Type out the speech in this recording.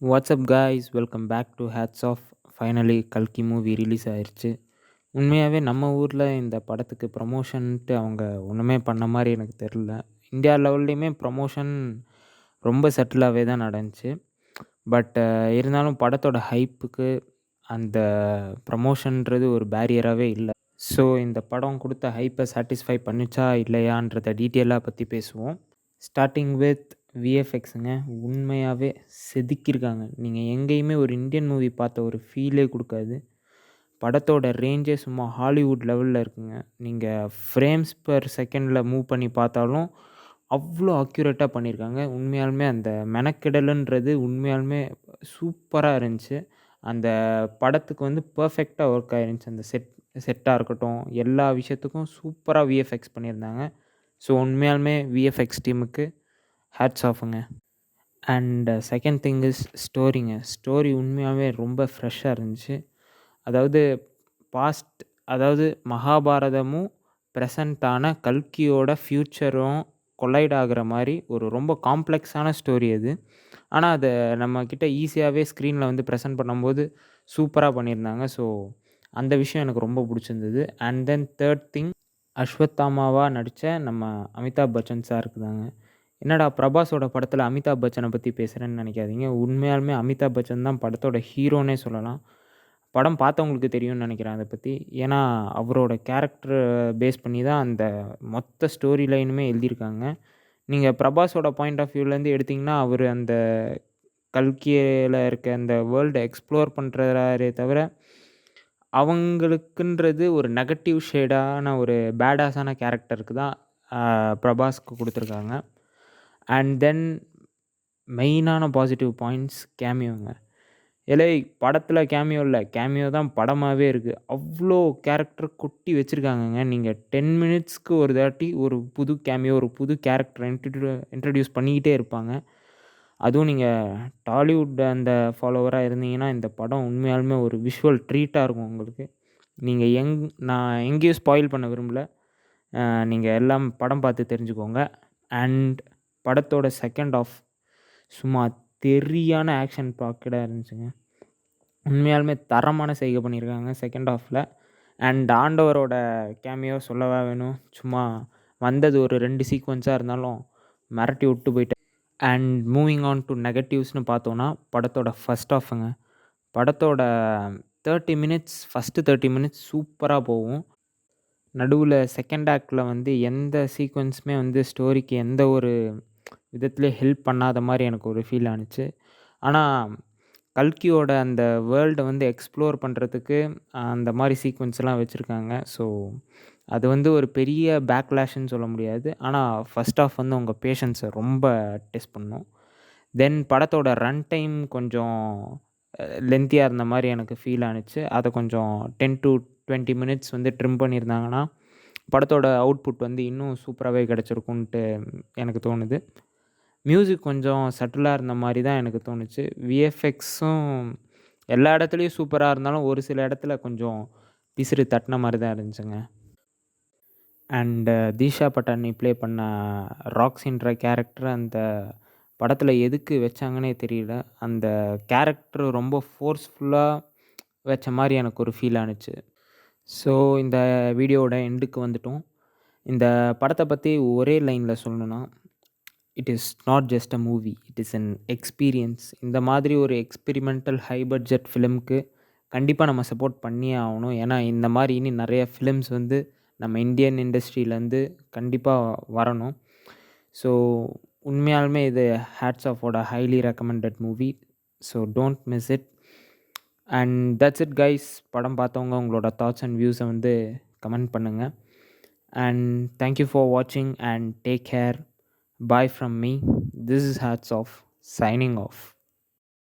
WhatsApp guys welcome back to hats off. Finally கல்கி movie release ஆயிருச்சு. உண்மையாகவே நம்ம ஊரில் இந்த படத்துக்கு ப்ரமோஷன்ட்டு அவங்க ஒன்றுமே பண்ண மாதிரி எனக்கு தெரில. இந்தியா லெவல்லையுமே ப்ரமோஷன் ரொம்ப செட்டிலாகவே தான் நடந்துச்சு. பட் இருந்தாலும் படத்தோட ஹைப்புக்கு அந்த ப்ரமோஷன்றது ஒரு பேரியராகவே இல்லை. ஸோ இந்த படம் கொடுத்த ஹைப்பை சாட்டிஸ்ஃபை பண்ணுச்சா இல்லையான்றத டீட்டெயிலாக பற்றி பேசுவோம். ஸ்டார்டிங் வித் விஎஃப்எக்ஸுங்க. உண்மையாகவே செதுக்கியிருக்காங்க. நீங்கள் எங்கேயுமே ஒரு இந்தியன் மூவி பார்த்த ஒரு ஃபீலே கொடுக்காது. படத்தோட ரேஞ்சே சும்மா ஹாலிவுட் லெவலில் இருக்குங்க. நீங்கள் ஃப்ரேம்ஸ் பெர் செகண்டில் மூவ் பண்ணி பார்த்தாலும் அவ்வளோ அக்யூரேட்டாக பண்ணியிருக்காங்க. உண்மையாலுமே அந்த மெனக்கெடலுன்றது உண்மையாலுமே சூப்பராக இருந்துச்சு. அந்த படத்துக்கு வந்து பர்ஃபெக்டாக ஒர்க் ஆயிருந்துச்சு. அந்த செட்டாக இருக்கட்டும், எல்லா விஷயத்துக்கும் சூப்பராக விஎஃப்எக்ஸ் பண்ணியிருந்தாங்க. ஸோ உண்மையாலுமே விஎஃப்எக்ஸ் டீமுக்கு ஹேட்ஸ் ஆஃபுங்க. அண்ட் செகண்ட் திங் இஸ் ஸ்டோரிங்க. ஸ்டோரி உண்மையாகவே ரொம்ப ஃப்ரெஷ்ஷாக இருந்துச்சு. அதாவது பாஸ்ட், அதாவது மகாபாரதமும் ப்ரெசண்ட்டான கல்கியோட ஃப்யூச்சரும் கொலைட் ஆகிற மாதிரி ஒரு ரொம்ப காம்ப்ளெக்ஸான ஸ்டோரி அது. ஆனால் அதை நம்மக்கிட்ட ஈஸியாகவே ஸ்க்ரீனில் வந்து ப்ரெசென்ட் பண்ணும்போது சூப்பராக பண்ணியிருந்தாங்க. ஸோ அந்த விஷயம் எனக்கு ரொம்ப பிடிச்சிருந்தது. அண்ட் தென் தேர்ட் திங், அஸ்வத்தாமாவாக நடித்த நம்ம அமிதாப் பச்சன் சாருக்கு தாங்க. என்னடா பிரபாஸோட படத்தில் அமிதாப் பச்சனை பற்றி பேசுகிறேன்னு நினைக்காதீங்க. உண்மையாலுமே அமிதாப் பச்சன் தான் படத்தோட ஹீரோனே சொல்லலாம். படம் பார்த்தவங்களுக்கு தெரியும்னு நினைக்கிறேன் அதை பற்றி. ஏன்னா அவரோட கேரக்டரை பேஸ் பண்ணி தான் அந்த மொத்த ஸ்டோரி லைனுமே எழுதியிருக்காங்க. நீங்கள் பிரபாஸோட பாயிண்ட் ஆஃப் வியூலேருந்து எடுத்திங்கன்னா அவர் அந்த கல்கியில் இருக்க அந்த வேர்ல்டை எக்ஸ்ப்ளோர் பண்ணுறாரே தவிர அவங்களுக்குன்றது ஒரு நெகட்டிவ் ஷேடான ஒரு பேடாஸான கேரக்டருக்கு தான் பிரபாஸ்க்கு கொடுத்துருக்காங்க. அண்ட் தென் மெயினான பாசிட்டிவ் பாயிண்ட்ஸ் கேமியோங்க. படத்தில் கேமியோ இல்லை, கேமியோ தான் படமாகவே இருக்குது. அவ்வளோ கேரக்டர் கொட்டி வச்சுருக்காங்கங்க. நீங்கள் 10 மினிட்ஸ்க்கு ஒரு தாட்டி ஒரு புது கேமியோ, ஒரு புது கேரக்டரை இன்ட்ரடியூஸ் பண்ணிக்கிட்டே இருப்பாங்க. அதுவும் நீங்கள் டாலிவுட் அந்த ஃபாலோவராக இருந்தீங்கன்னா இந்த படம் உண்மையாலுமே ஒரு விஷுவல் ட்ரீட்டாக இருக்கும் உங்களுக்கு. நீங்கள் நான் எங்கேயும் ஸ்பாயில் பண்ண விரும்பல. நீங்கள் எல்லாம் படம் பார்த்து தெரிஞ்சுக்கோங்க. அண்ட் படத்தோட செகண்ட் ஆஃப் சும்மா தெரியான ஆக்ஷன் பாக்கெட்டாக இருந்துச்சுங்க. உண்மையாலுமே தரமான செய்கை பண்ணியிருக்காங்க செகண்ட் ஆஃபில். அண்ட் ஆண்டவரோட கேமியோ சொல்லவா வேணும். சும்மா வந்தது ஒரு 2 சீக்வன்ஸாக இருந்தாலும் மிரட்டி விட்டு போயிட்டேன். அண்ட் மூவிங் ஆன் டு நெகட்டிவ்ஸ்னு பார்த்தோன்னா படத்தோட ஃபஸ்ட் ஆஃபுங்க. படத்தோட 30 மினிட்ஸ், ஃபஸ்ட்டு 30 மினிட்ஸ் சூப்பராக போகும். நடுவில் செகண்ட் ஆக்டில் வந்து எந்த சீக்வன்ஸுமே வந்து ஸ்டோரிக்கு எந்த ஒரு விதத்துலேயும் ஹெல்ப் பண்ணாத மாதிரி எனக்கு ஒரு ஃபீல் ஆணுச்சு. ஆனால் கல்கியோட அந்த வேர்ல்டை வந்து எக்ஸ்ப்ளோர் பண்ணுறதுக்கு அந்த மாதிரி சீக்வன்ஸ்லாம் வச்சுருக்காங்க. ஸோ அது வந்து ஒரு பெரிய பேக்லாஷ்ன்னு சொல்ல முடியாது. ஆனால் ஃபஸ்ட் ஆஃப் வந்து உங்கள் பேஷன்ஸை ரொம்ப டெஸ்ட் பண்ணும். தென் படத்தோட ரன் டைம் கொஞ்சம் லென்த்தியாக இருந்த மாதிரி எனக்கு ஃபீல் ஆணுச்சு. அதை கொஞ்சம் 10 to 20 மினிட்ஸ் வந்து ட்ரிம் பண்ணியிருந்தாங்கன்னா படத்தோட அவுட்புட் வந்து இன்னும் சூப்பராகவே கிடச்சிருக்குன்ட்டு எனக்கு தோணுது. மியூசிக் கொஞ்சம் சட்டிலாக இருந்த மாதிரி தான் எனக்கு தோணுச்சு. விஎஃப்எக்ஸும் எல்லா இடத்துலையும் சூப்பராக இருந்தாலும் ஒரு சில இடத்துல கொஞ்சம் பிசிறு தட்டின மாதிரி தான் இருந்துச்சுங்க. அண்டு தீஷா பட்டானி ப்ளே பண்ண ராக்ஸின்ற கேரக்டர் அந்த படத்தில் எதுக்கு வச்சாங்கன்னே தெரியல. அந்த கேரக்டர் ரொம்ப ஃபோர்ஸ்ஃபுல்லாக வச்ச மாதிரி எனக்கு ஒரு ஃபீல் ஆணுச்சு. ஸோ இந்த வீடியோவோட எண்டுக்கு வந்துட்டோம். இந்த படத்தை பற்றி ஒரே லைனில் சொல்லணுன்னா, it is not just a movie, it is an experience. இந்த மாதிரி ஒரு எக்ஸ்பெரிமெண்டல் ஹை பட்ஜெட் ஃபிலிம்க்கு கண்டிப்பாக நம்ம சப்போர்ட் பண்ணியே ஆகணும். ஏன்னா இந்த மாதிரி இனி நிறைய ஃபிலிம்ஸ் வந்து நம்ம இந்தியன் இண்டஸ்ட்ரியிலேருந்து கண்டிப்பாக வரணும். ஸோ உண்மையாலுமே இது ஹேட்ஸ் ஆஃபோட highly recommended movie. So don't miss it. And that's it guys. படம் பார்த்தவங்க உங்களோட தாட்ஸ் அண்ட் வியூஸை வந்து கமெண்ட் பண்ணுங்கள். அண்ட் தேங்க்யூ ஃபார் வாட்சிங் and take care. Bye from me. This is Hats Off signing off.